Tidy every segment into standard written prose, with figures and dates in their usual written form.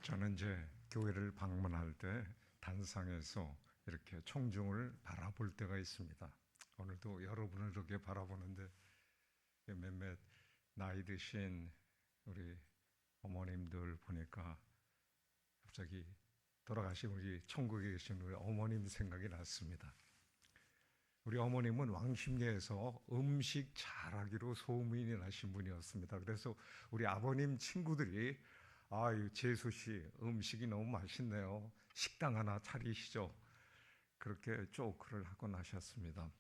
저는 이제 교회를 방문할 때 단상에서 이렇게 청중을 바라볼 때가 있습니다. 오늘도 여러분을 이렇게 바라보는데 몇몇 나이 드신 우리 어머님들 보니까 갑자기 돌아가신 우리 천국에 계신 우리 어머님 생각이 났습니다. 우리 어머님은 왕십리에서 음식 잘하기로 소문이 나신 분이었습니다. 그래서 우리 아버님 친구들이 아유 재수 씨 음식이 너무 맛있네요. 식당 하나 차리시죠. 그렇게 조크를 하고 나셨습니다.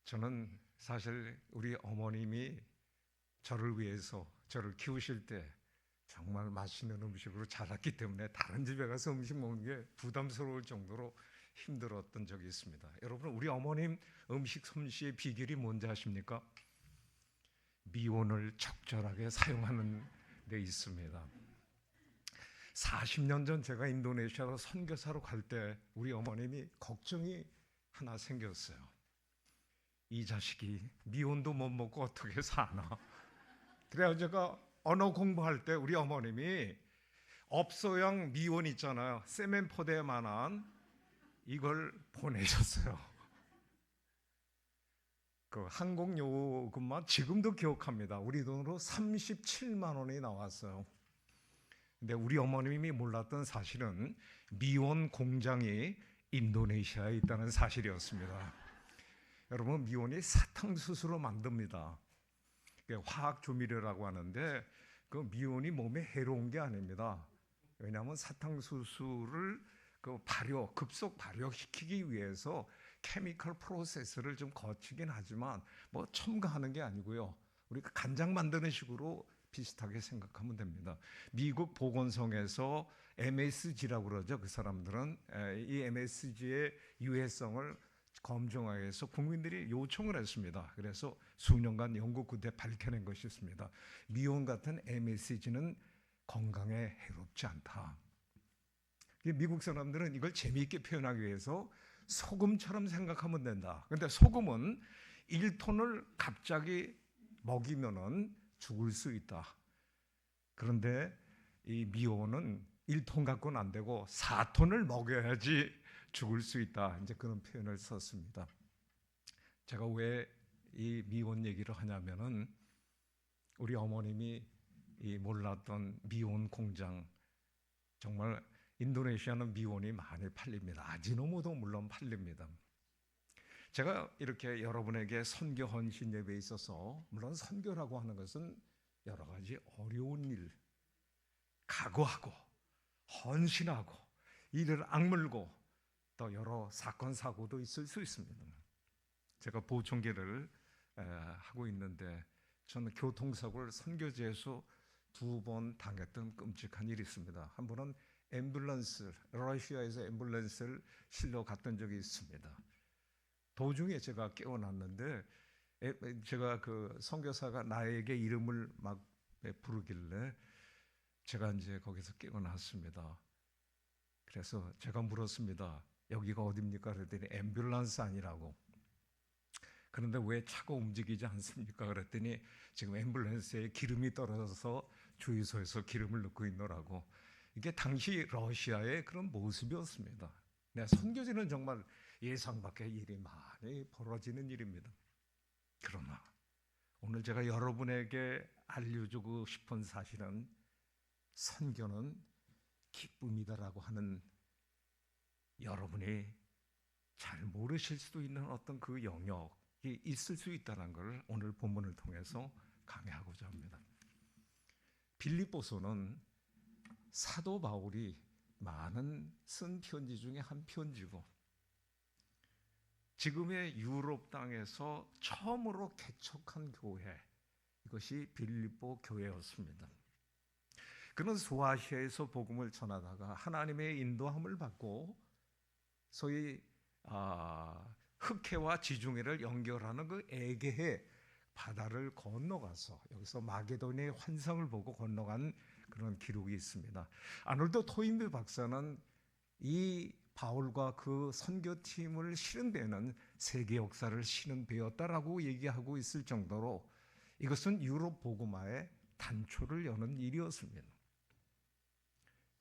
저는 사실 우리 어머님이 저를 위해서 저를 키우실 때 정말 맛있는 음식으로 자랐기 때문에 다른 집에 가서 음식 먹는 게 부담스러울 정도로 힘들었던 적이 있습니다. 여러분, 우리 어머님 음식 솜씨의 비결이 뭔지 아십니까? 미원을 적절하게 사용하는 데 있습니다. 40년 전 제가 인도네시아로 선교사로 갈 때 우리 어머님이 걱정이 하나 생겼어요. 이 자식이 미원도 못 먹고 어떻게 사나. 그래서 제가 언어 공부할 때 우리 어머님이 업소형 미원 있잖아요. 세면포대만한 이걸 보내셨어요. 그 항공요금만 지금도 기억합니다. 우리 돈으로 37만 원이 나왔어요. 근데 우리 어머님이 몰랐던 사실은 미원 공장이 인도네시아에 있다는 사실이었습니다. 여러분, 미원이 사탕수수로 만듭니다. 화학 조미료라고 하는데 그 미원이 몸에 해로운 게 아닙니다. 왜냐하면 사탕수수를 급속 발효시키기 위해서 케미컬 프로세스를 좀 거치긴 하지만 뭐 첨가하는 게 아니고요. 우리가 간장 만드는 식으로 비슷하게 생각하면 됩니다. 미국 보건성에서 MSG라고 그러죠. 그 사람들은 이 MSG의 유해성을 검증하기 위해서 국민들이 요청을 했습니다. 그래서 수년간 연구 끝에 밝혀낸 것이 있습니다. 미온 같은 MSG는 건강에 해롭지 않다. 미국 사람들은 이걸 재미있게 표현하기 위해서 소금처럼 생각하면 된다. 그런데 소금은 1톤을 갑자기 먹이면은 죽을 수 있다. 그런데 이 미온은 1톤 갖고는 안 되고 4톤을 먹여야지 죽을 수 있다. 이제 그런 표현을 썼습니다. 제가 왜 이 미온 얘기를 하냐면은 우리 어머님이 이 몰랐던 미온 공장, 정말 인도네시아는 미온이 많이 팔립니다. 아지노모도 물론 팔립니다. 제가 이렇게 여러분에게 선교 헌신 예배에 있어서 물론 선교라고 하는 것은 여러 가지 어려운 일, 각오하고 헌신하고 이를 악물고 또 여러 사건 사고도 있을 수 있습니다. 제가 보청기를 하고 있는데 저는 교통사고를 선교지에서 2번 당했던 끔찍한 일이 있습니다. 한 번은 앰뷸런스, 러시아에서 앰뷸런스를 실러 갔던 적이 있습니다. 도중에 제가 깨어났는데 제가 그 선교사가 나에게 이름을 막 부르길래 제가 이제 거기서 깨어났습니다. 그래서 제가 물었습니다. 여기가 어디입니까? 그랬더니 앰뷸런스 아니라고. 그런데 왜 차가 움직이지 않습니까? 그랬더니 지금 앰뷸런스에 기름이 떨어져서 주유소에서 기름을 넣고 있노라고. 이게 당시 러시아의 그런 모습이었습니다. 선교지는 정말 예상 밖의 일이 많이 벌어지는 일입니다. 그러나 오늘 제가 여러분에게 알려주고 싶은 사실은 선교는 기쁨이다라고 하는 여러분이 잘 모르실 수도 있는 어떤 그 영역이 있을 수 있다는 걸 오늘 본문을 통해서 강의하고자 합니다. 빌립보서는 사도 바울이 많은 쓴 편지 중에 한 편지고 지금의 유럽 땅에서 처음으로 개척한 교회, 이것이 빌립보 교회였습니다. 그는 소아시아에서 복음을 전하다가 하나님의 인도함을 받고 소위 흑해와 지중해를 연결하는 그 에게해 바다를 건너가서 여기서 마게도니아의 환상을 보고 건너간 그런 기록이 있습니다. 아놀드 토인비 박사는 이 바울과 그 선교팀을 실은 배는 세계 역사를 실은 배였다라고 얘기하고 있을 정도로 이것은 유럽 복음화의 단초를 여는 일이었습니다.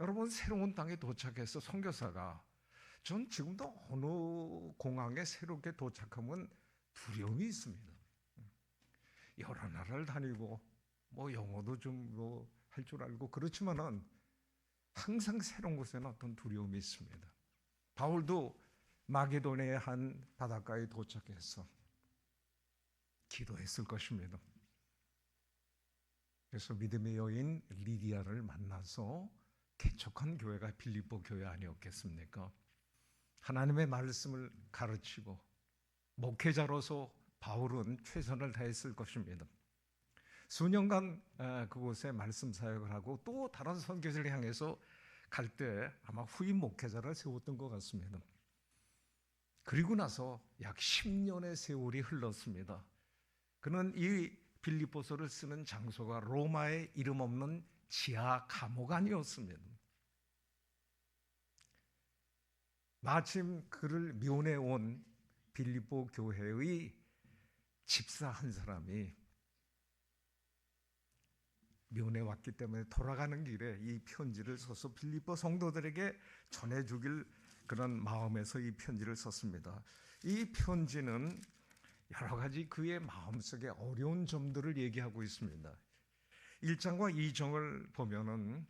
여러분, 새로운 땅에 도착해서 선교사가, 전 지금도 어느 공항에 새롭게 도착하면 두려움이 있습니다. 여러 나라를 다니고 뭐 영어도 좀 뭐 할 줄 알고 그렇지만은 항상 새로운 곳에는 어떤 두려움이 있습니다. 바울도 마게도니아의 한 바닷가에 도착해서 기도했을 것입니다. 그래서 믿음의 여인 리디아를 만나서 개척한 교회가 빌립보 교회 아니었겠습니까? 하나님의 말씀을 가르치고 목회자로서 바울은 최선을 다했을 것입니다. 수년간 그곳에 말씀 사역을 하고 또 다른 선교지를 향해서 갈 때 아마 후임 목회자를 세웠던 것 같습니다. 그리고 나서 약 10년의 세월이 흘렀습니다. 그는 이 빌립보서를 쓰는 장소가 로마의 이름 없는 지하 감옥 아니었습니다. 마침 그를 묘내 온 빌립보 교회의 집사 한 사람이 묘내 왔기 때문에 돌아가는 길에 이 편지를 써서 빌립보 성도들에게 전해주길 그런 마음에서 이 편지를 썼습니다. 이 편지는 여러 가지 그의 마음속에 어려운 점들을 얘기하고 있습니다. 1장과 2장을 보면은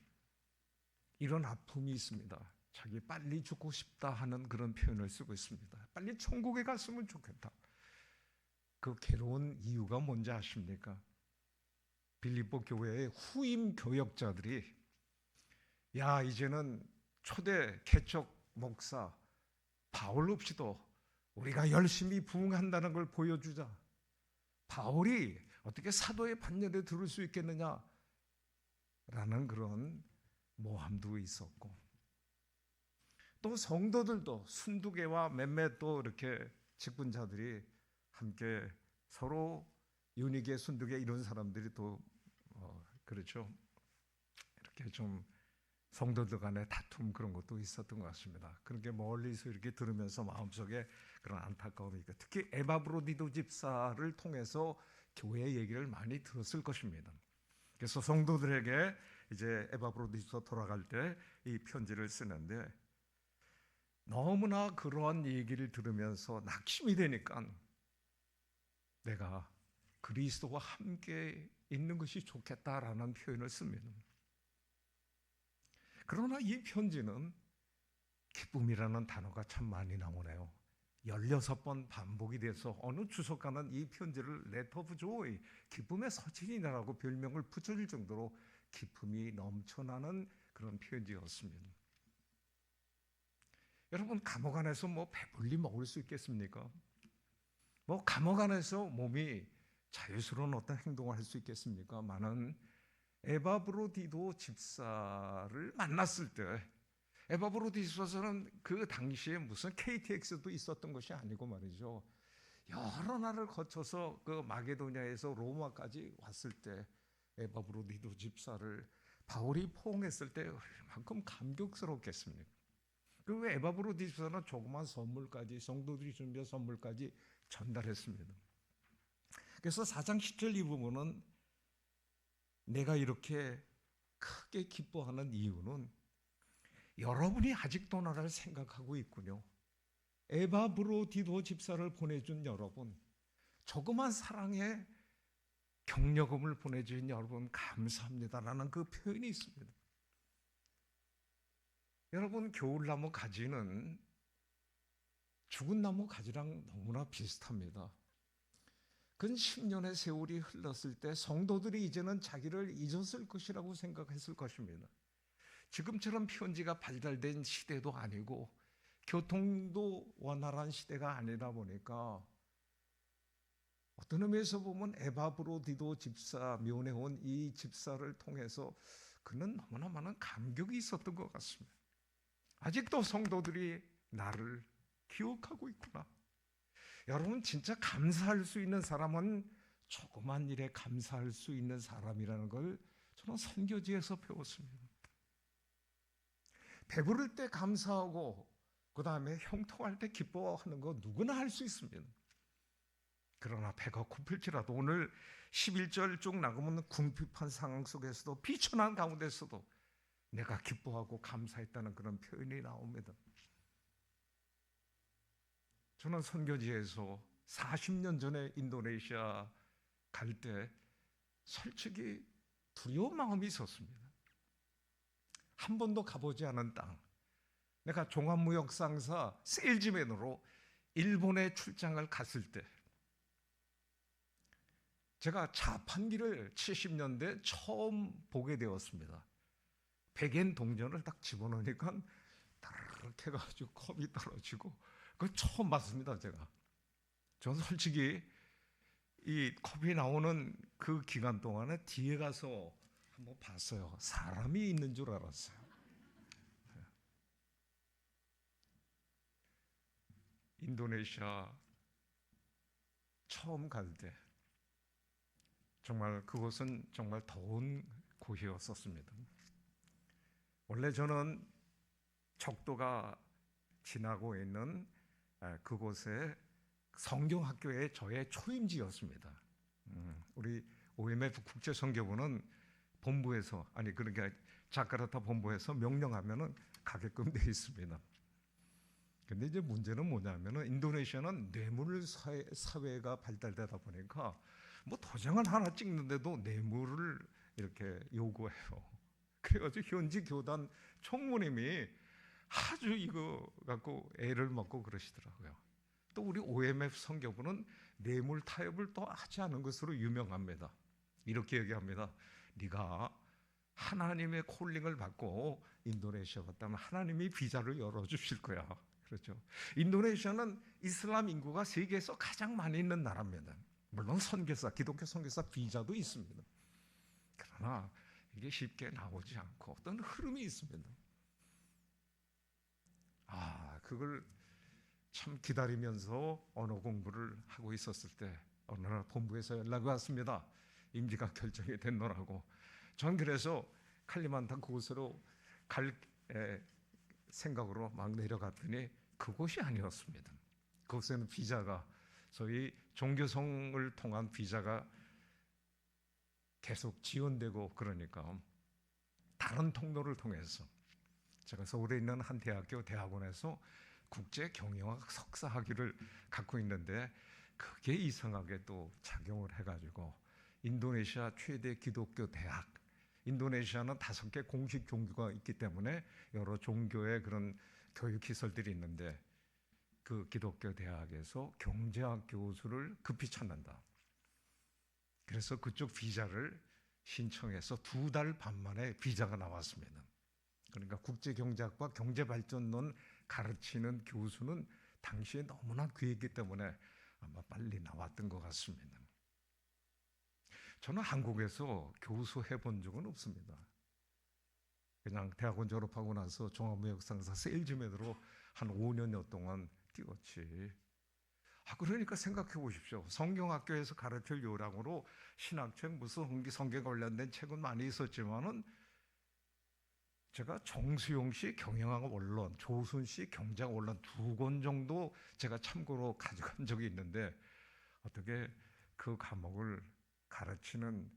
이런 아픔이 있습니다. 자기 빨리 죽고 싶다 하는 그런 표현을 쓰고 있습니다. 빨리 천국에 갔으면 좋겠다. 그 괴로운 이유가 뭔지 아십니까? 빌립보 교회의 후임 교역자들이 야, 이제는 초대 개척 목사 바울 없이도 우리가 열심히 부흥한다는 걸 보여주자. 바울이 어떻게 사도의 반열에 들을 수 있겠느냐? 라는 그런 모함도 있었고, 또 성도들도 순두개와 몇몇 또 이렇게 직분자들이 함께 서로 윤희계, 순두계 이런 사람들이 또 그렇죠. 이렇게 좀 성도들 간의 다툼 그런 것도 있었던 것 같습니다. 그렇게 멀리서 이렇게 들으면서 마음속에 그런 안타까움이 있고, 특히 에바브로디도 집사를 통해서 교회 얘기를 많이 들었을 것입니다. 그래서 성도들에게 이제 에바브로디서 돌아갈 때 이 편지를 쓰는데, 너무나 그러한 얘기를 들으면서 낙심이 되니까 내가 그리스도와 함께 있는 것이 좋겠다라는 표현을 씁니다. 그러나 이 편지는 기쁨이라는 단어가 참 많이 나오네요. 16번 반복이 돼서 어느 주석가는 이 편지를 레터 오브 조이, 기쁨의 서신이라고 별명을 붙여줄 정도로 기쁨이 넘쳐나는 그런 편지였습니다. 여러분, 감옥 안에서 뭐 배불리 먹을 수 있겠습니까? 뭐 감옥 안에서 몸이 자유스러운 어떤 행동을 할 수 있겠습니까? 많은 에바브로디도 집사를 만났을 때, 에바브로디도 집사는 그 당시에 무슨 KTX도 있었던 것이 아니고 말이죠. 여러 날을 거쳐서 그 마게도냐에서 로마까지 왔을 때 에바브로디도 집사를 바울이 포옹했을 때 얼마큼 감격스럽겠습니까? 그 에바브로디도 집사는 조그만 선물까지, 성도들이 준비한 선물까지 전달했습니다. 그래서 4장 10절 이 부분은 내가 이렇게 크게 기뻐하는 이유는 여러분이 아직도 나를 생각하고 있군요. 에바브로디도 집사를 보내준 여러분, 조그만 사랑에 격려금을 보내주신 여러분 감사합니다라는 그 표현이 있습니다. 여러분, 겨울나무 가지는 죽은 나무 가지랑 너무나 비슷합니다. 근 10년의 세월이 흘렀을 때 성도들이 이제는 자기를 잊었을 것이라고 생각했을 것입니다. 지금처럼 편지가 발달된 시대도 아니고 교통도 원활한 시대가 아니다 보니까 어떤 의미에서 보면 에바브로디도 집사, 묘내 온 이 집사를 통해서 그는 너무나 많은 감격이 있었던 것 같습니다. 아직도 성도들이 나를 기억하고 있구나. 여러분, 진짜 감사할 수 있는 사람은 조그만 일에 감사할 수 있는 사람이라는 걸 저는 선교지에서 배웠습니다. 배부를 때 감사하고 그 다음에 형통할 때 기뻐하는 거 누구나 할 수 있습니다. 그러나 배가 고플지라도 오늘 11절 쭉 나가면 궁핍한 상황 속에서도 비천한 가운데서도 내가 기뻐하고 감사했다는 그런 표현이 나옵니다. 저는 선교지에서 40년 전에 인도네시아 갈 때 솔직히 두려운 마음이 있었습니다. 한 번도 가보지 않은 땅, 내가 종합무역상사 세일즈맨으로 일본에 출장을 갔을 때 제가 자판기를 70년대 처음 보게 되었습니다. 백엔 동전을 딱 집어넣으니까 다르게 해가지고 컵이 떨어지고 그걸 처음 봤습니다. 저는 솔직히 이 컵이 나오는 그 기간 동안에 뒤에 가서 한번 봤어요. 사람이 있는 줄 알았어요. 인도네시아 처음 갈 때 정말 그곳은 정말 더운 곳이었었습니다. 원래 저는 적도가 지나고 있는 그곳에 성경학교의 저의 초임지였습니다. 우리 OMF 국제선교부는 본부에서 그러니까 자카르타 본부에서 명령하면은 가게끔 되어 있습니다. 근데 이제 문제는 뭐냐면은 인도네시아는 뇌물 사회가 발달되다 보니까 뭐 도장을 하나 찍는데도 뇌물을 이렇게 요구해요. 그래가지고 현지 교단 총무님이 아주 이거 갖고 애를 먹고 그러시더라고요. 또 우리 OMF 선교부는 뇌물 타협을 또 하지 않은 것으로 유명합니다. 이렇게 얘기합니다. 네가 하나님의 콜링을 받고 인도네시아 갔다면 하나님이 비자를 열어주실 거야. 그렇죠. 인도네시아는 이슬람 인구가 세계에서 가장 많이 있는 나라입니다. 물론 선교사, 기독교 선교사 비자도 있습니다. 그러나 이게 쉽게 나오지 않고 어떤 흐름이 있습니다. 그걸 참 기다리면서 언어 공부를 하고 있었을 때 어느 날 본부에서 연락이 왔습니다. 임기가 결정이 됐노라고. 전 그래서 칼리만탄 그곳으로 갈 생각으로 막 내려갔더니 그곳이 아니었습니다. 그곳에는 비자가 소위 종교성을 통한 비자가 계속 지연되고 그러니까 다른 통로를 통해서 제가 서울에 있는 한 대학원에서 국제 경영학 석사 학위를 갖고 있는데 그게 이상하게 또 작용을 해가지고 인도네시아 최대 기독교 대학, 인도네시아는 5개 공식 종교가 있기 때문에 여러 종교의 그런 교육 시설들이 있는데 그 기독교 대학에서 경제학 교수를 급히 찾는다. 그래서 그쪽 비자를 신청해서 2달 반 만에 비자가 나왔습니다. 그러니까 국제경제학과 경제발전론 가르치는 교수는 당시에 너무나 귀했기 때문에 아마 빨리 나왔던 것 같습니다. 저는 한국에서 교수 해본 적은 없습니다. 그냥 대학원 졸업하고 나서 종합무역상사 세일즈맨으로 한 5년여 동안 뛰었지. 그러니까 생각해 보십시오. 성경학교에서 가르칠 요량으로 신학책 무슨 성경 관련된 책은 많이 있었지만은 제가 정수용 씨 경영학 원론, 조순 씨 경제학 원론 2권 정도 제가 참고로 가져간 적이 있는데 어떻게 그 과목을 가르치는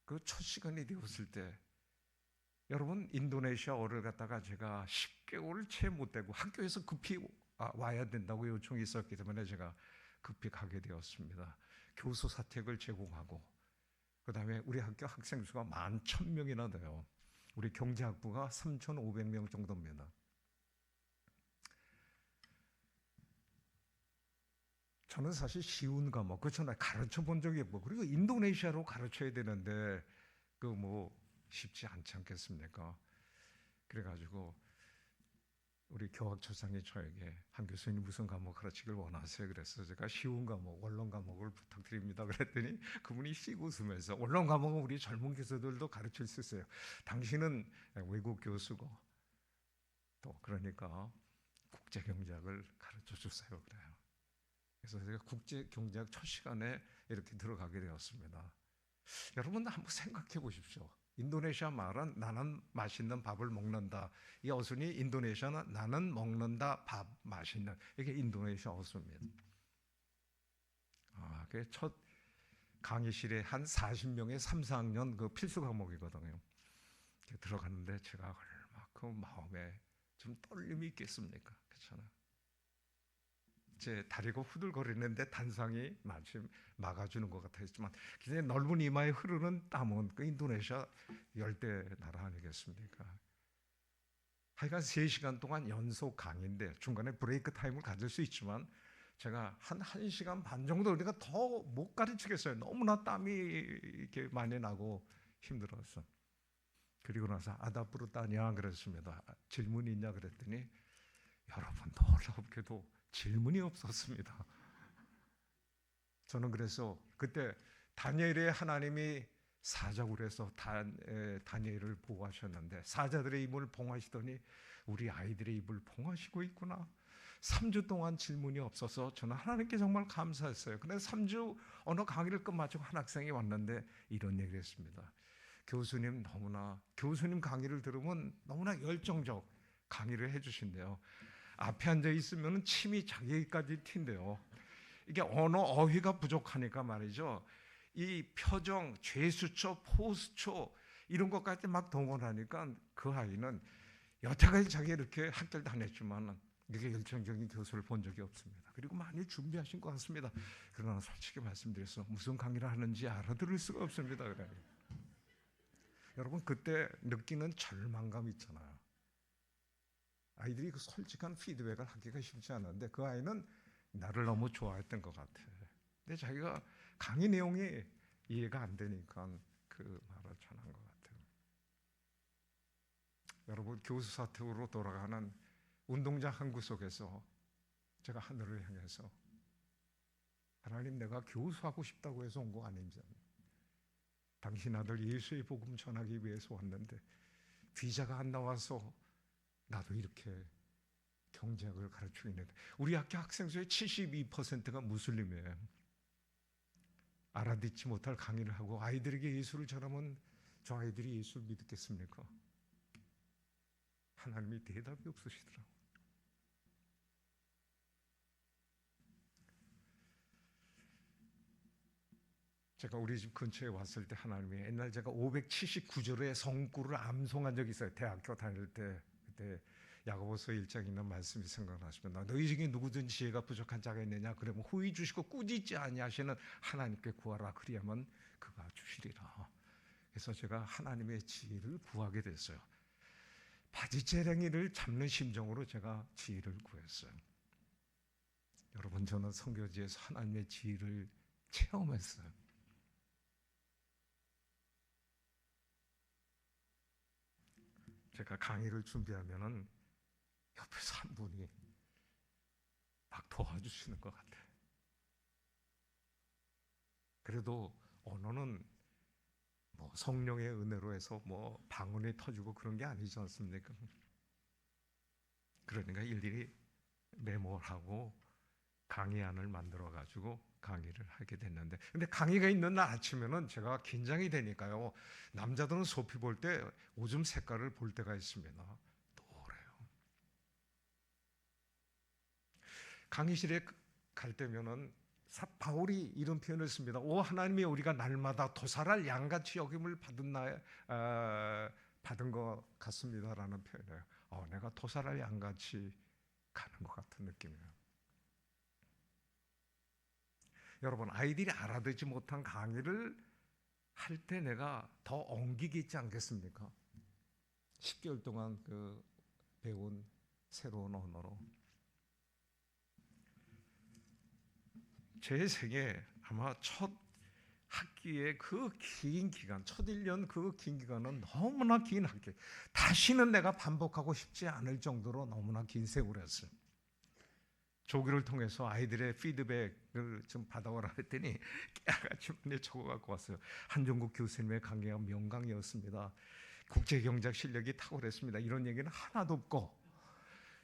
그 첫 시간이 되었을 때 여러분 인도네시아어를 갖다가 제가 10개월을 채 못 되고 학교에서 급히 와야 된다고 요청이 있었기 때문에 제가 급히 가게 되었습니다. 교수 사택을 제공하고 그 다음에 우리 학교 학생 수가 11,000명이나 돼요. 우리 경제학부가 3,500명 정도입니다. 저는 사실 쉬운 과목, 그렇잖아요. 가르쳐 본 적이 없고, 그리고 인도네시아로 가르쳐야 되는데, 쉽지 않지 않겠습니까? 그래가지고, 우리 교학처장이 저에게 한 교수님 무슨 과목 가르치길 원하세요? 그래서 제가 쉬운 과목, 원론 과목을 부탁드립니다. 그랬더니 그분이 씩 웃으면서 원론 과목은 우리 젊은 교수들도 가르칠 수 있어요. 당신은 외국 교수고 또 그러니까 국제경제학을 가르쳐 주세요. 그래요. 그래서 제가 국제경제학 첫 시간에 이렇게 들어가게 되었습니다. 여러분 한번 생각해 보십시오. 인도네시아 말은 나는 맛있는 밥을 먹는다. 이 어순이 인도네시아는 나는 먹는다 밥 맛있는, 이게 인도네시아 어순입니다. 그게 첫 강의실에 한 40명의 3, 4학년 그 필수 과목이거든요. 들어갔는데 제가 그 마음에 좀 떨림이 있겠습니까? 그렇잖아요. 제 다리가 후들거리는데 단상이 마침 막아주는 것 같았지만 굉장히 넓은 이마에 흐르는 땀은 그 인도네시아 열대 나라 아니겠습니까? 하여간 3시간 동안 연속 강의인데 중간에 브레이크 타임을 가질 수 있지만 제가 한 1시간 반 정도 우리가 더 못 가르치겠어요. 너무나 땀이 이렇게 많이 나고 힘들어서. 그리고 나서 아다프르타냐 그랬습니다. 질문이 있냐 그랬더니 여러분 놀랍게도 질문이 없었습니다. 저는 그래서 그때 다니엘의 하나님이 사자굴 해서 다니엘을 보호하셨는데 사자들의 입을 봉하시더니 우리 아이들의 입을 봉하시고 있구나. 3주 동안 질문이 없어서 저는 하나님께 정말 감사했어요. 근데 3주 어느 강의를 끝마치고 한 학생이 왔는데 이런 얘기를 했습니다. 교수님 강의를 들으면 너무나 열정적 강의를 해주신대요. 앞에 앉아 있으면 침이 자기까지 튄대요. 이게 언어 어휘가 부족하니까 말이죠. 이 표정, 제스처, 포스처 이런 것까지 막 동원하니까 그 아이는 여태까지 자기가 이렇게 학교를 다녔지만 이렇게 열정적인 교수를 본 적이 없습니다. 그리고 많이 준비하신 것 같습니다. 그러나 솔직히 말씀드려서 무슨 강의를 하는지 알아들을 수가 없습니다. 그래. 여러분 그때 느끼는 절망감 있잖아요. 아이들이 그 솔직한 피드백을 하기가 쉽지 않은데 그 아이는 나를 너무 좋아했던 것 같아. 근데 자기가 강의 내용이 이해가 안 되니까 그 말을 전한 것 같아요. 여러분 교수 사택으로 돌아가는 운동장 한 구석에서 제가 하늘을 향해서 하나님 내가 교수하고 싶다고 해서 온 거 아닌지 당신 아들 예수의 복음 전하기 위해서 왔는데 비자가 안 나와서 나도 이렇게 경제학을 가르치고 있는데 우리 학교 학생 중에 72%가 무슬림이에요. 알아듣지 못할 강의를 하고 아이들에게 예수를 전하면 저 아이들이 예수를 믿겠습니까? 하나님이 대답이 없으시더라고요. 제가 우리 집 근처에 왔을 때 하나님이 옛날 제가 579절의 성구를 암송한 적이 있어요. 대학교 다닐 때 그때 야고보서 1장에 있는 말씀이 생각나시면 너희 중에 누구든 지혜가 부족한 자가 있느냐 그러면 후히 주시고 꾸짖지 아니하시는 하나님께 구하라 그리하면 그가 주시리라. 그래서 제가 하나님의 지혜를 구하게 됐어요. 바지재랭이를 잡는 심정으로 제가 지혜를 구했어요. 여러분 저는 선교지에서 하나님의 지혜를 체험했어요. 제가 강의를 준비하면은 옆에서 한 분이 막 도와주시는 것 같아요. 그래도 언어는 뭐 성령의 은혜로 해서 뭐 방언이 터지고 그런 게 아니지 않습니까? 그러니까 일일이 메모를 하고 강의안을 만들어 가지고 강의를 하게 됐는데 근데 강의가 있는 날 아침에는 제가 긴장이 되니까요. 남자들은 소피 볼 때 오줌 색깔을 볼 때가 있습니다. 노래요. 강의실에 갈 때면은 바울이 이런 표현을 씁니다. 오 하나님이 우리가 날마다 도살할 양같이 여김을 받은 것 같습니다라는 표현이에요. 내가 도살할 양같이 가는 것 같은 느낌이에요. 여러분 아이들이 알아듣지 못한 강의를 할 때 내가 더 엉기게 있지 않겠습니까? 10개월 동안 그 배운 새로운 언어로 제 생에 아마 첫 학기의 그 긴 기간, 첫 1년 그 긴 기간은 너무나 긴 학기. 다시는 내가 반복하고 싶지 않을 정도로 너무나 긴 세월이었어요. 조교를 통해서 아이들의 피드백을 좀 받아오라 했더니 깨알같이 많이 적어갖고 왔어요. 한종국 교수님의 강의가 명강이었습니다. 국제경제학 실력이 탁월했습니다. 이런 얘기는 하나도 없고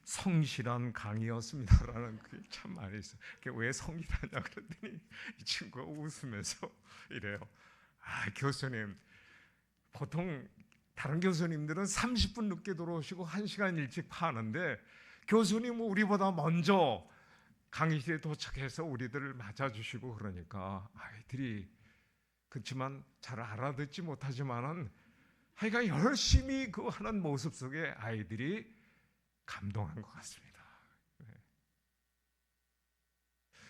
성실한 강의였습니다라는 게 참 많이 있어요. 왜 성실하냐 그랬더니 이 친구가 웃으면서 이래요. 교수님 보통 다른 교수님들은 30분 늦게 들어오시고 1시간 일찍 파는데 교수님은 우리보다 먼저 강의실에 도착해서 우리들을 맞아주시고 그러니까 아이들이 그렇지만 잘 알아듣지 못하지만은 그러니까 열심히 그 하는 모습 속에 아이들이 감동한 것 같습니다. 네.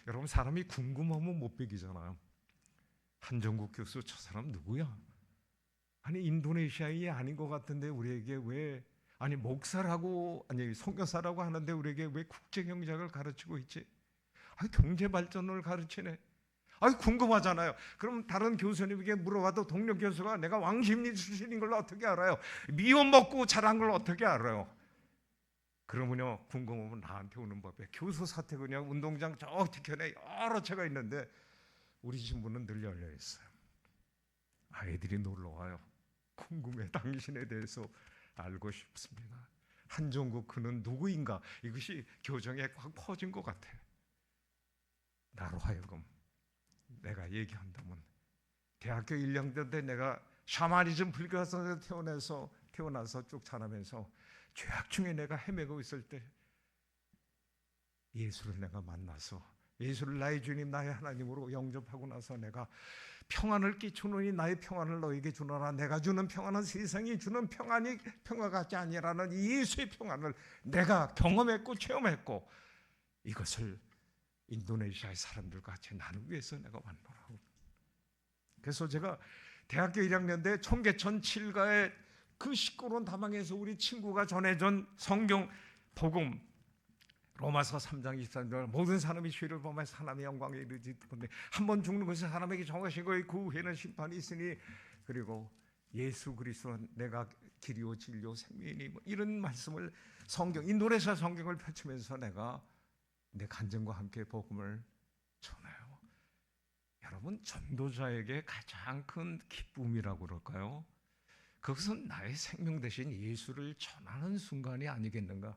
여러분, 사람이 궁금하면 못 배기잖아요. 한정국 교수, 저 사람 누구야? 아니 인도네시아인이 아닌 것 같은데 우리에게 왜, 아니 목사라고, 아니 선교사라고 하는데 우리에게 왜 국제 경제학을 가르치고 있지? 아니 경제 발전을 가르치네. 아니 궁금하잖아요. 그럼 다른 교수님에게 물어봐도 동료 교수가 내가 왕십리 출신인 걸 어떻게 알아요? 미원 먹고 자란 걸 어떻게 알아요? 그러면요, 궁금하면 나한테 오는 법이에요. 교수 사택 그냥 운동장 저 뒤편에 여러 채가 있는데 우리 집 문은 늘 열려 있어요. 아이들이 놀러 와요. 궁금해. 당신에 대해서 알고 싶습니다. 한종국 그는 누구인가? 이것이 교정에 확 퍼진 것 같아. 나로 하여금 내가 얘기한다면 대학교 1학년 때 내가 샤머니즘 불교에서 태어나서 쭉 자라면서 죄악 중에 내가 헤매고 있을 때 예수를 내가 만나서 예수를 나의 주님 나의 하나님으로 영접하고 나서 내가 평안을 끼치노니 나의 평안을 너에게 주노라. 내가 주는 평안은 세상이 주는 평안이 평화 같지 아니라는 예수의 평안을 내가 경험했고 체험했고, 이것을 인도네시아의 사람들과 같이 나누기 위해서 내가 왔노라고. 그래서 제가 대학교 1학년 때 청계천 칠가의 그 시끄러운 다방에서 우리 친구가 전해준 성경 복음, 로마서 3장 23절, 모든 사람이 죄를 범해서 하나님의 영광에 이르지건데 한 번 죽는 것이 사람에게 정하신 거에 그 후에는 심판이 있으니, 그리고 예수 그리스도 내가 길이요 진리요 생명이니, 뭐 이런 말씀을 성경, 인도네시아 성경을 펼치면서 내가 내 간증과 함께 복음을 전해요. 여러분, 전도자에게 가장 큰 기쁨이라고 그럴까요? 그것은 나의 생명 대신 예수를 전하는 순간이 아니겠는가?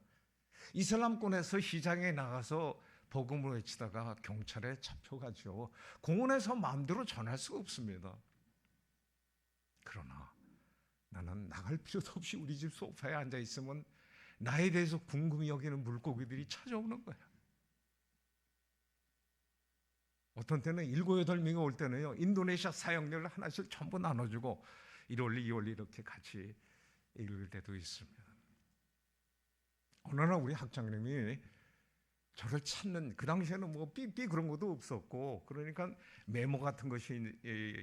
이슬람권에서 시장에 나가서 복음을 외치다가 경찰에 잡혀가죠. 공원에서 마음대로 전할 수가 없습니다. 그러나 나는 나갈 필요도 없이 우리 집 소파에 앉아 있으면 나에 대해서 궁금히 여기는 물고기들이 찾아오는 거야. 어떤 때는 7, 8명이 올 때는요, 인도네시아 사역료를 하나씩 전부 나눠주고 1월, 2월 이렇게 같이 읽을 때도 있습니다. 어느 날 우리 학장님이 저를 찾는, 그 당시에는 뭐 삐삐 그런 것도 없었고, 그러니까 메모 같은 것이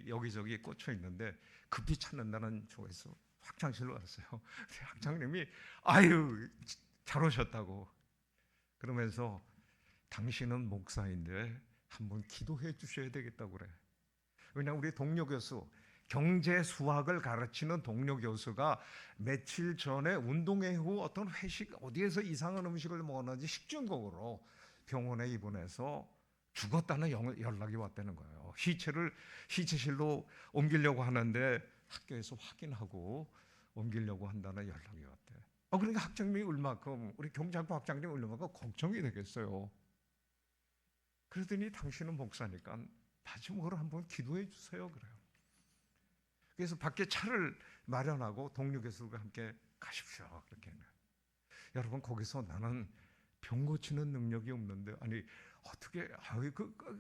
여기저기 꽂혀 있는데 급히 찾는다는 쪽에서 학장실로 왔어요. 학장님이 아유 잘 오셨다고 그러면서 당신은 목사인데 한번 기도해 주셔야 되겠다고 그래. 왜냐하면 우리 동료 교수, 경제 수학을 가르치는 동료 교수가 며칠 전에 운동회 후 어떤 회식 어디에서 이상한 음식을 먹었는지 식중독으로 병원에 입원해서 죽었다는 연락이 왔다는 거예요. 시체를 시체실로 옮기려고 하는데 학교에서 확인하고 옮기려고 한다는 연락이 왔대. 그러니까 학장님이 얼마큼, 우리 경제학부 학장님이 얼마큼 걱정이 되겠어요. 그러더니 당신은 목사니까 마지막으로 한번 기도해 주세요 그래요. 그래서 밖에 차를 마련하고 동료 교수들과 함께 가십시오 그렇게. 여러분, 거기서 나는 병 고치는 능력이 없는데, 아니 어떻게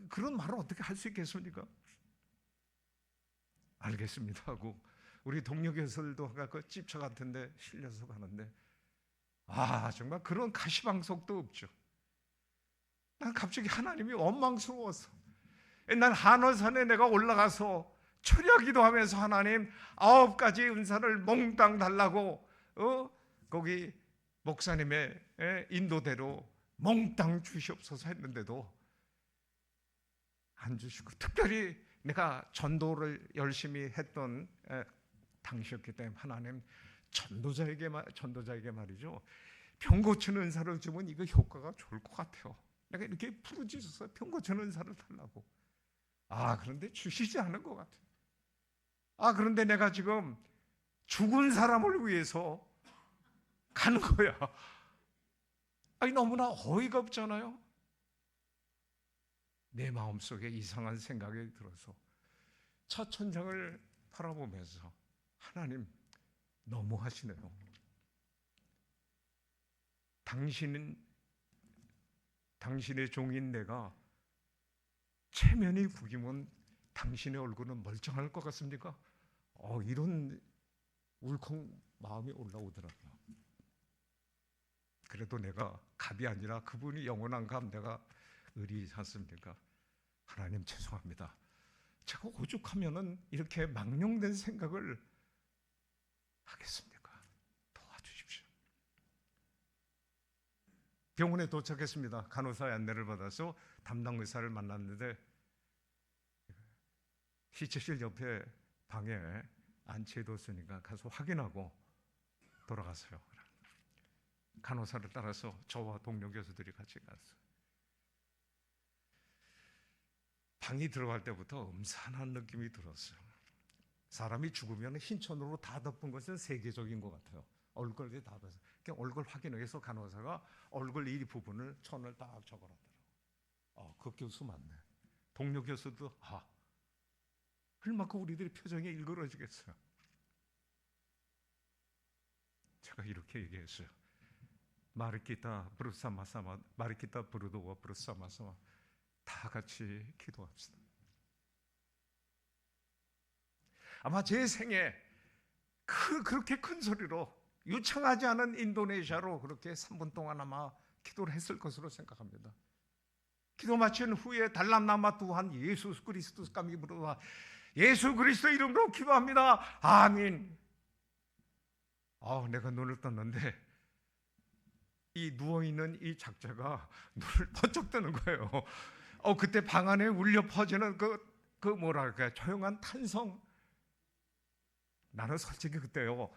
그런 말을 어떻게 할 수 있겠습니까? 알겠습니다 하고 우리 동료 교수들도 그 집차 같은데 실려서 가는데, 정말 그런 가시방석도 없죠. 난 갑자기 하나님이 원망스러워서, 옛날 한월산에 내가 올라가서 철야기도 하면서 하나님 9가지 은사를 몽땅 달라고 거기 목사님의 인도대로 몽땅 주시옵소서 했는데도 안 주시고, 특별히 내가 전도를 열심히 했던 당시였기 때문에 하나님 전도자에게 말이죠, 병 고치는 은사를 주면 이거 효과가 좋을 것 같아요. 내가 이렇게 부르짖어서 병 고치는 은사를 달라고. 그런데 주시지 않은 것 같아요. 그런데 내가 지금 죽은 사람을 위해서 가는 거야. 너무나 어이가 없잖아요. 내 마음속에 이상한 생각이 들어서 차 천장을 바라보면서 하나님 너무하시네요. 당신의 종인 내가 체면이 구기면 당신의 얼굴은 멀쩡할 것 같습니까? 이런 울컥 마음이 올라오더라고요. 그래도 내가 갑이 아니라 그분이 영원한 갑, 내가 의리지 않습니까? 하나님 죄송합니다. 제가 오죽하면은 이렇게 망령된 생각을 하겠습니까? 도와주십시오. 병원에 도착했습니다. 간호사의 안내를 받아서 담당 의사를 만났는데 시체실 옆에 방에 안치해뒀으니까 가서 확인하고 돌아갔어요. 간호사를 따라서 저와 동료 교수들이 같이 갔어요. 방이 들어갈 때부터 음산한 느낌이 들었어요. 사람이 죽으면 흰천으로 다 덮은 것은 세계적인 것 같아요. 얼굴에 다 덮어서 얼굴 확인을 해서 간호사가 얼굴 이 부분을 천을 딱 적어놨더라고요. 그 교수 맞네. 동료 교수도 얼마큼 우리들의 표정이 일그러지겠어요. 제가 이렇게 얘기했어요. 마르키타 브루사마사마, 마르키타 브루도와 브루사마사마, 다 같이 기도합시다. 아마 제 생에 그렇게 큰 소리로 유창하지 않은 인도네시아로 그렇게 3분 동안 아마 기도를 했을 것으로 생각합니다. 기도 마친 후에 달람나마 두한 예수 그리스도 까미 부르와 예수 그리스도 이름으로 기도합니다. 아멘. 내가 눈을 떴는데 이 누워있는 이 작자가 눈을 번쩍 뜨는 거예요. 그때 방 안에 울려 퍼지는 그 뭐랄까요, 조용한 탄성. 나는 솔직히 그때요,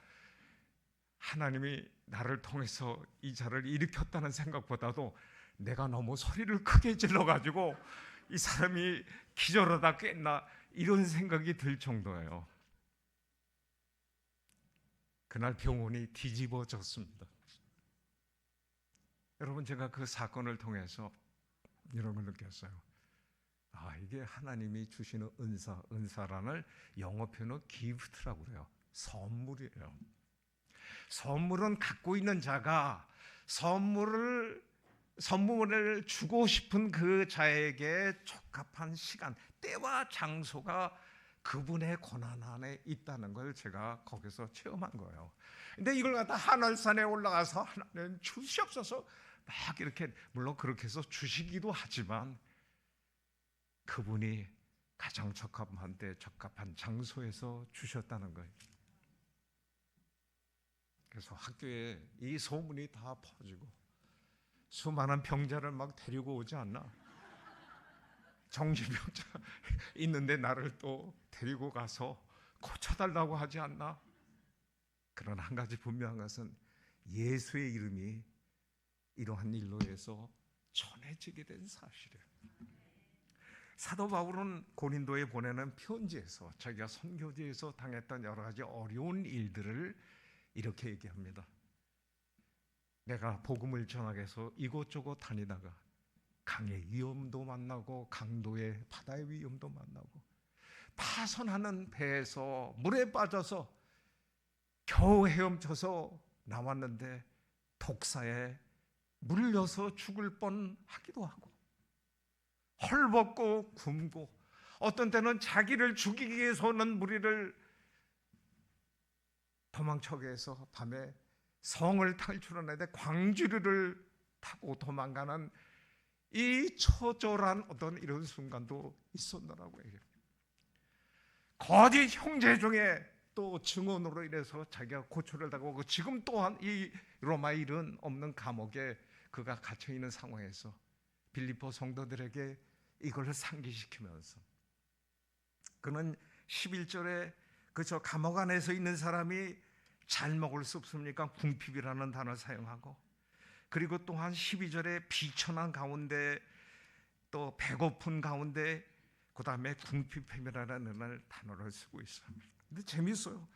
하나님이 나를 통해서 이 자를 일으켰다는 생각보다도 내가 너무 소리를 크게 질러가지고 이 사람이 기절하다 깼나 이런 생각이 들 정도예요. 그날 병원이 뒤집어졌습니다. 여러분, 제가 그 사건을 통해서 이런 걸 느꼈어요. 이게 하나님이 주시는 은사라는 영어 표현은 gift라고 그래요. 선물이에요. 선물은 갖고 있는 자가 선물을 주고 싶은 그 자에게 적합한 시간, 때와 장소가 그분의 권한 안에 있다는 걸 제가 거기서 체험한 거예요. 근데 이걸 갖다 하늘산에 올라가서 하나님 주시옵소서 막 이렇게, 물론 그렇게 해서 주시기도 하지만 그분이 가장 적합한 때 적합한 장소에서 주셨다는 거예요. 그래서 학교에 이 소문이 다 퍼지고 수많은 병자를 막 데리고 오지 않나? 정신병자 있는데 나를 또 데리고 가서 고쳐달라고 하지 않나? 그러나 한 가지 분명한 것은 예수의 이름이 이러한 일로 해서 전해지게 된 사실이에요. 사도 바울은 고린도에 보내는 편지에서 자기가 선교지에서 당했던 여러 가지 어려운 일들을 이렇게 얘기합니다. 내가 복음을 전하기 위해서 이곳저곳 다니다가 강의 위험도 만나고 강도의 바다의 위험도 만나고 파손하는 배에서 물에 빠져서 겨우 헤엄쳐서 나왔는데 독사에 물려서 죽을 뻔하기도 하고 헐벗고 굶고 어떤 때는 자기를 죽이기 위해서는 무리를 도망쳐게 해서 밤에 성을 탈출하는데 광주리를 타고 도망가는 이 처절한 어떤 이런 순간도 있었더라고요. 거짓 형제 중에 또 증언으로 인해서 자기가 고초를 당하고 지금 또한 이 로마 일은 없는 감옥에 그가 갇혀 있는 상황에서 빌립보 성도들에게 이걸 상기시키면서 그는 11절에 그저 감옥 안에서 있는 사람이 잘 먹을 수 없습니까? 궁핍이라는 단어를 사용하고, 그리고 또한 12절에 비천한 가운데 또 배고픈 가운데 그 다음에 궁핍함이라는 단어를 쓰고 있어요. 근데 재밌어요.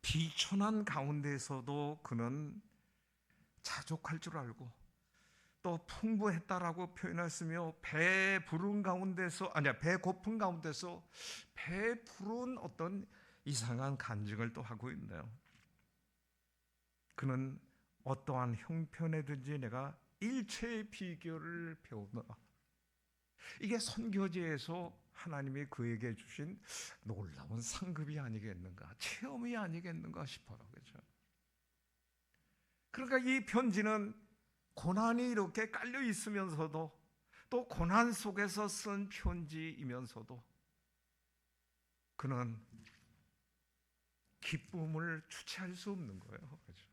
비천한 가운데에서도 그는 자족할 줄 알고 또 풍부했다라고 표현했으며 배고픈 가운데서 배부른 어떤 이상한 간증을 또 하고 있네요. 그는 어떠한 형편에든지 내가 일체의 비결을 배우노라. 이게 선교지에서 하나님이 그에게 주신 놀라운 상급이 아니겠는가, 체험이 아니겠는가 싶어요. 그렇죠? 그러니까 이 편지는 고난이 이렇게 깔려 있으면서도, 또 고난 속에서 쓴 편지이면서도 그는 기쁨을 주체할 수 없는 거예요. 그렇죠?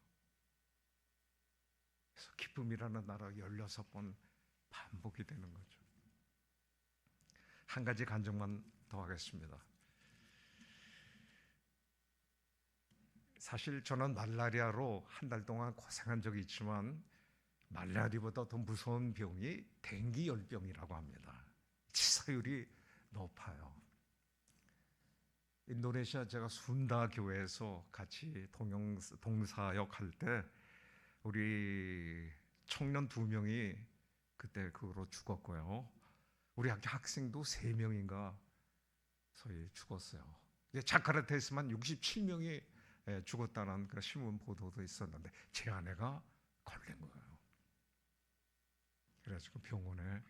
그래서 기쁨이라는 나라 16번 반복이 되는 거죠. 한 가지 간증만 더 하겠습니다. 사실 저는 말라리아로 한 달 동안 고생한 적이 있지만 말라리아보다 더 무서운 병이 댕기열병이라고 합니다. 치사율이 높아요. 인도네시아 제가 순다 교회에서 같이 동사역 할 때 우리 청년 2명이 그때 그거로 죽었고요. 우리 학교 학생도 3명인가 소위 죽었어요. 자카르타에서만 67명이 죽었다는 그 신문 보도도 있었는데 제 아내가 걸린 거예요. 그래서 병원에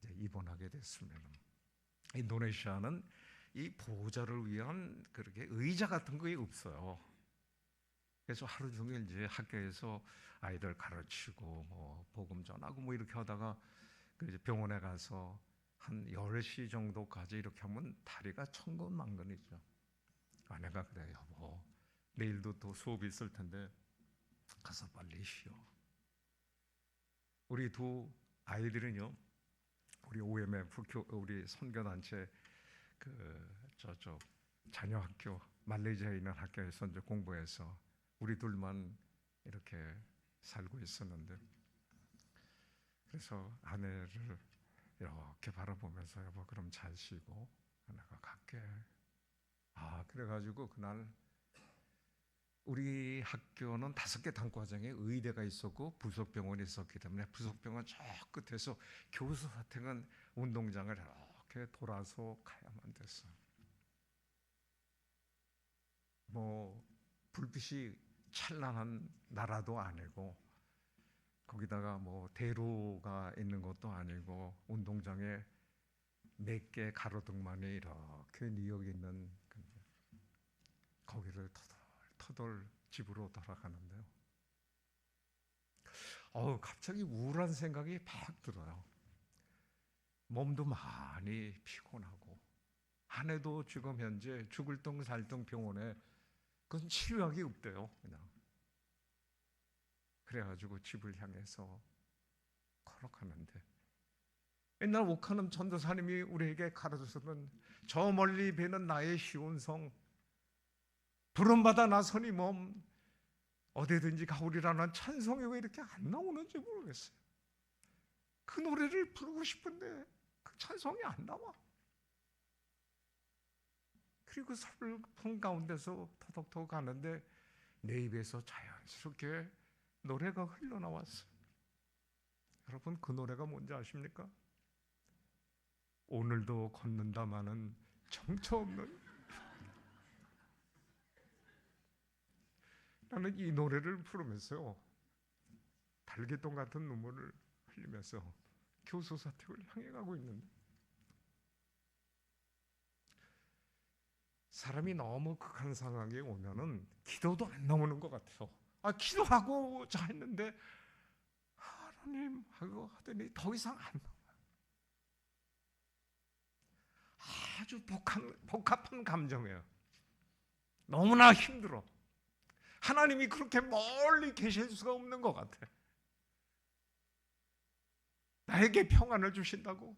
입원하게 됐습니다. 인도네시아는 이 보호자를 위한 그렇게 의자 같은 게 없어요. 그래서 하루 종일 이제 학교에서 아이들 가르치고 뭐 복음 전하고 뭐 이렇게 하다가 그 병원에 가서 한 10시 정도까지 이렇게 하면 다리가 천근만근이죠. 아내가 그래요. 여보, 내일도 또 수업이 있을 텐데 가서 빨리 쉬어. 우리 두 아이들은요, 우리 OMF 우리 선교단체 저쪽 자녀 학교, 말레이시아에 있는 학교에서 이제 공부해서 우리 둘만 이렇게 살고 있었는데, 그래서 아내를 이렇게 바라보면서 여보 그럼 잘 쉬고 내가 갈게. 그래가지고 그날 우리 학교는 5개 단과정에 의대가 있었고 부속병원이 있었기 때문에 부속병원 저 끝에서 교수 사택은 운동장을 이렇게 돌아서 가야만 됐어요. 뭐 불빛이 찬란한 나라도 아니고 거기다가 뭐 대로가 있는 것도 아니고 운동장에 몇 개 가로등만이 이렇게 뉘어 있는 거기를 터덜 집으로 돌아가는데요. 갑자기 우울한 생각이 팍 들어요. 몸도 많이 피곤하고 아내도 지금 현재 죽을 둥 살 둥 병원에 그건 치료약이 없대요. 그냥 그래가지고 집을 향해서 걸어가는데 옛날 오카눔 전도사님이 우리에게 가르쳐주는 저 멀리 배는 나의 쉬운 성 부름받아 나서니 몸 어디든지 가오리라는 찬송이 왜 이렇게 안 나오는지 모르겠어요. 그 노래를 부르고 싶은데 그 찬송이 안 나와. 그리고 슬픈 가운데서 터덕터덕 가는데 내 입에서 자연스럽게 노래가 흘러나왔어요. 여러분 그 노래가 뭔지 아십니까? 오늘도 걷는다마는 정처 없는. 나는 이 노래를 부르면서 달개똥 같은 눈물을 흘리면서 교수 사택을 향해 가고 있는데 사람이 너무 극한 상황에 오면은 기도도 안 나오는 것 같아요. 기도하고자 했는데 하나님 하고 하더니 더 이상 안 나와요. 아주 복잡한 감정이에요. 너무나 힘들어. 하나님이 그렇게 멀리 계실 수가 없는 것 같아. 나에게 평안을 주신다고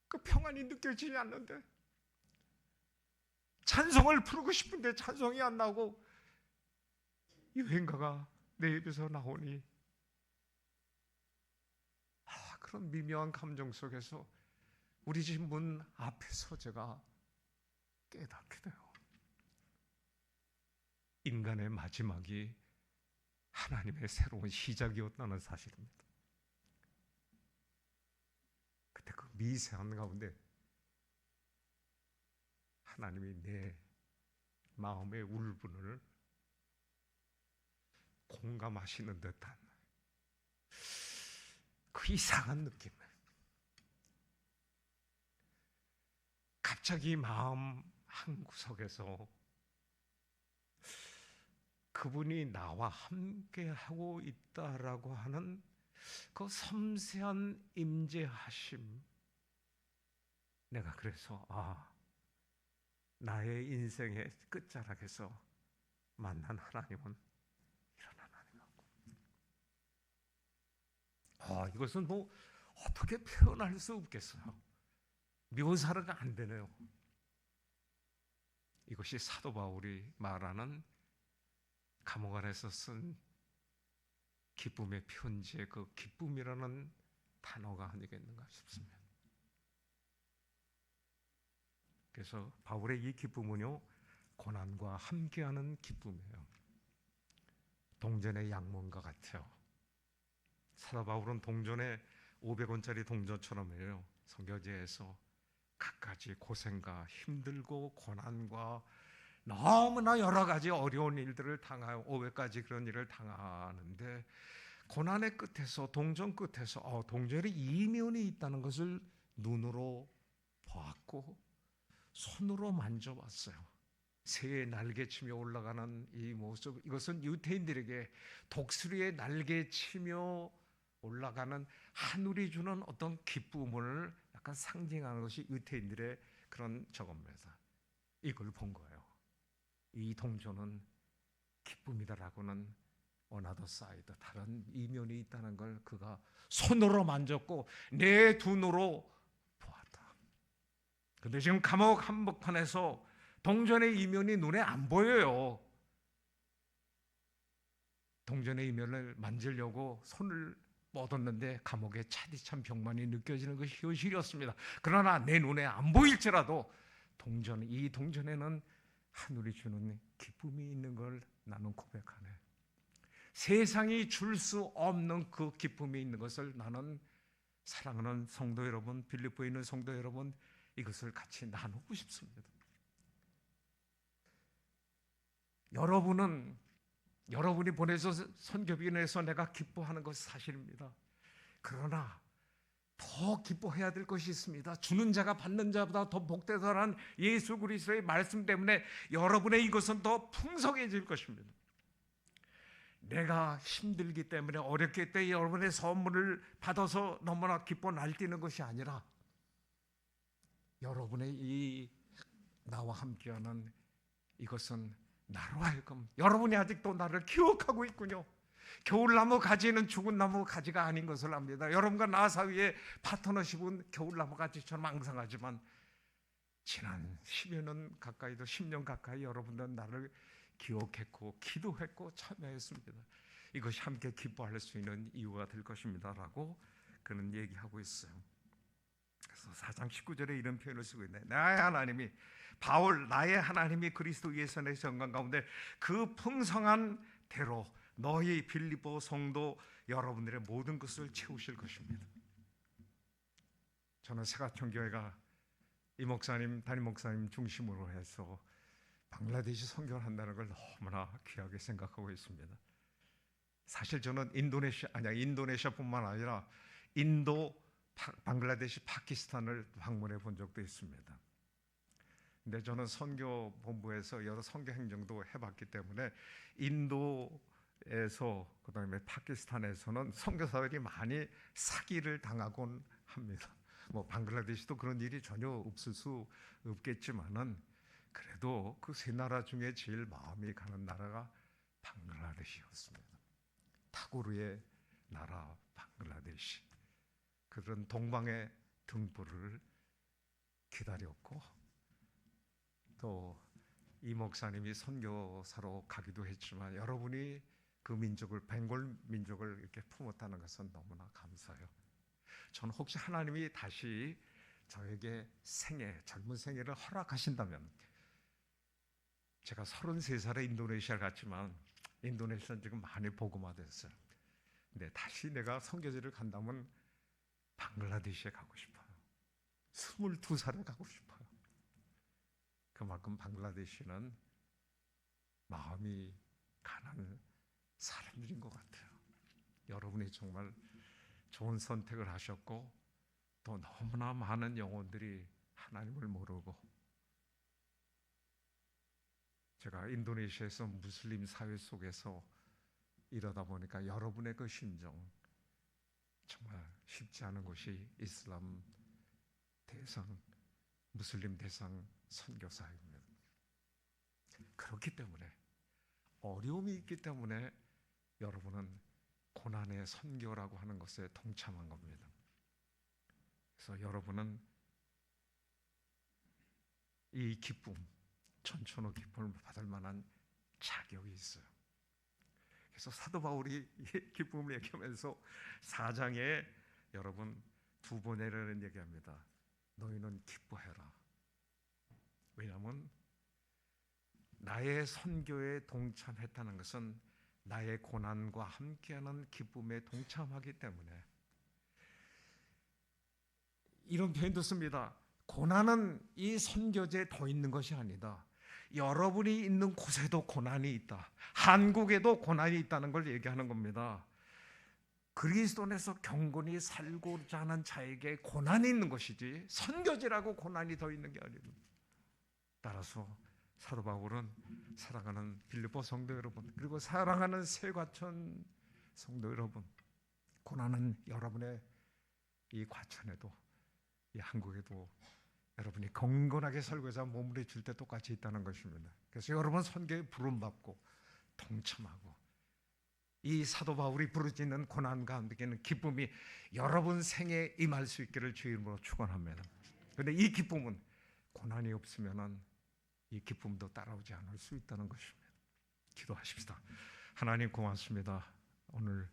그 평안이 느껴지지 않는데 찬송을 부르고 싶은데 찬송이 안 나오고 유행가가 내 입에서 나오니 그런 미묘한 감정 속에서 우리 집 문 앞에서 제가 깨닫게 돼요. 인간의 마지막이 하나님의 새로운 시작이었다는 사실입니다. 그때 그 미세한 가운데 하나님이 내 마음의 울분을 공감하시는 듯한 그 이상한 느낌, 갑자기 마음 한구석에서 그분이 나와 함께하고 있다라고 하는 그 섬세한 임재하심, 내가 그래서 나의 인생의 끝자락에서 만난 하나님은 이런 하나님이고, 이것은 뭐 어떻게 표현할 수 없겠어요. 묘사가 안 되네요. 이것이 사도 바울이 말하는 감옥 안에서 쓴 기쁨의 편지의 그 기쁨이라는 단어가 아니겠는가 싶습니다. 그래서 바울의 이 기쁨은요, 고난과 함께하는 기쁨이에요. 동전의 양문과 같아요. 사도 바울은 동전에 500원짜리 동전처럼이에요. 성교제에서 갖가지 고생과 힘들고 고난과 너무나 여러 가지 어려운 일들을 당하여 500가지 그런 일을 당하는데, 고난의 끝에서, 동전 끝에서 동전의 이면이 있다는 것을 눈으로 보았고 손으로 만져봤어요. 새의 날개치며 올라가는 이 모습, 이것은 유대인들에게 독수리의 날개치며 올라가는 하늘이 주는 어떤 기쁨을 약간 상징하는 것이 유대인들의 그런 저겁니다. 이걸 본 거예요. 이 동전은 기쁨이다라고는 어나더 사이드, 다른 이면이 있다는 걸 그가 손으로 만졌고 내 두 눈으로 보았다. 그런데 지금 감옥 한복판에서 동전의 이면이 눈에 안 보여요. 동전의 이면을 만지려고 손을 뻗었는데 감옥의 차디찬 벽만이 느껴지는 것이 현실이었습니다. 그러나 내 눈에 안 보일지라도 이 동전에는 하늘이 주는 기쁨이 있는 걸 나는 고백하네. 세상이 줄 수 없는 그 기쁨이 있는 것을 나는, 사랑하는 성도 여러분, 빌립보에 있는 성도 여러분, 이것을 같이 나누고 싶습니다. 여러분이 보내서 선교비 내서 내가 기뻐하는 것이 사실입니다. 그러나 더 기뻐해야 될 것이 있습니다. 주는 자가 받는 자보다 더 복되다라는 예수 그리스도의 말씀 때문에 여러분의 이것은 더 풍성해질 것입니다. 내가 힘들기 때문에, 어렵기 때문에 여러분의 선물을 받아서 너무나 기뻐 날뛰는 것이 아니라, 여러분의 이 나와 함께하는 이것은 나로 하여금, 여러분이 아직도 나를 기억하고 있군요. 겨울나무 가지는 죽은 나무 가지가 아닌 것을 압니다. 여러분과 나 사이에 파트너십은 겨울나무 가지처럼 앙상하지만 지난 10여 년 가까이도 10년 가까이 여러분들은 나를 기억했고 기도했고 참여했습니다. 이것이 함께 기뻐할 수 있는 이유가 될 것입니다 라고 그는 얘기하고 있어요. 그래서 4장 19절에 이런 표현을 쓰고 있네. 나의 하나님이, 바울 나의 하나님이 그리스도 예수의 정강 가운데 그 풍성한 대로 너희 빌립보 성도 여러분들의 모든 것을 채우실 것입니다. 저는 새가천교회가 이 목사님, 담임 목사님 중심으로 해서 방글라데시 선교를 한다는 걸 너무나 귀하게 생각하고 있습니다. 사실 저는 인도네시아뿐만 아니라 인도, 방글라데시, 파키스탄을 방문해 본 적도 있습니다. 근데 저는 선교 본부에서 여러 선교 행정도 해봤기 때문에 인도에서 그다음에 파키스탄에서는 선교사들이 많이 사기를 당하곤 합니다. 뭐 방글라데시도 그런 일이 전혀 없을 수 없겠지만은, 그래도 그 세 나라 중에 제일 마음이 가는 나라가 방글라데시였습니다. 타고르의 나라 방글라데시, 그런 동방의 등불을 기다렸고, 또 이 목사님이 선교사로 가기도 했지만 여러분이 그 민족을, 벵골 민족을 이렇게 품었다는 것은 너무나 감사해요. 저는 혹시 하나님이 다시 저에게 젊은 생애를 허락하신다면, 제가 33살에 인도네시아를 갔지만 인도네시아는 지금 많이 복음화됐어요. 근데 다시 내가 선교지를 간다면 방글라데시에 가고 싶어요. 22살에 가고 싶어요. 그만큼 방글라데시는 마음이 가는 사람들인 것 같아요. 여러분이 정말 좋은 선택을 하셨고, 또 너무나 많은 영혼들이 하나님을 모르고 제가 인도네시아에서 무슬림 사회 속에서 이러다 보니까 여러분의 그 심정 정말 쉽지 않은 곳이 이슬람 대상, 무슬림 대상 선교사입니다. 그렇기 때문에 어려움이 있기 때문에 여러분은 고난의 선교라고 하는 것에 동참한 겁니다. 그래서 여러분은 이 기쁨, 천천의 기쁨을 받을 만한 자격이 있어요. 그래서 사도 바울이 이 기쁨을 얘기하면서 4장에 여러분 두 번이라는 얘기합니다. 너희는 기뻐해라. 왜냐하면 나의 선교에 동참했다는 것은 나의 고난과 함께하는 기쁨에 동참하기 때문에 이런 표현도 씁니다. 고난은 이 선교제에 더 있는 것이 아니다. 여러분이 있는 곳에도 고난이 있다. 한국에도 고난이 있다는 걸 얘기하는 겁니다. 그리스도 안에서 경건히 살고자 하는 자에게 고난이 있는 것이지 선교제라고 고난이 더 있는 게 아닙니다. 따라서 사도 바울은 사랑하는 빌립보 성도 여러분, 그리고 사랑하는 새과천 성도 여러분, 고난은 여러분의 이 과천에도 이 한국에도 여러분이 경건하게 살고자 몸부림 줄 때 똑같이 있다는 것입니다. 그래서 여러분 선교에 부름받고 동참하고 이 사도 바울이 부르짖는 고난과 함께는 기쁨이 여러분 생에 임할 수 있기를 주의 이름으로 축원합니다. 그런데 이 기쁨은 고난이 없으면은 이 기쁨도 따라오지 않을 수 있다는 것입니다. 기도하십시다. 하나님 고맙습니다. 오늘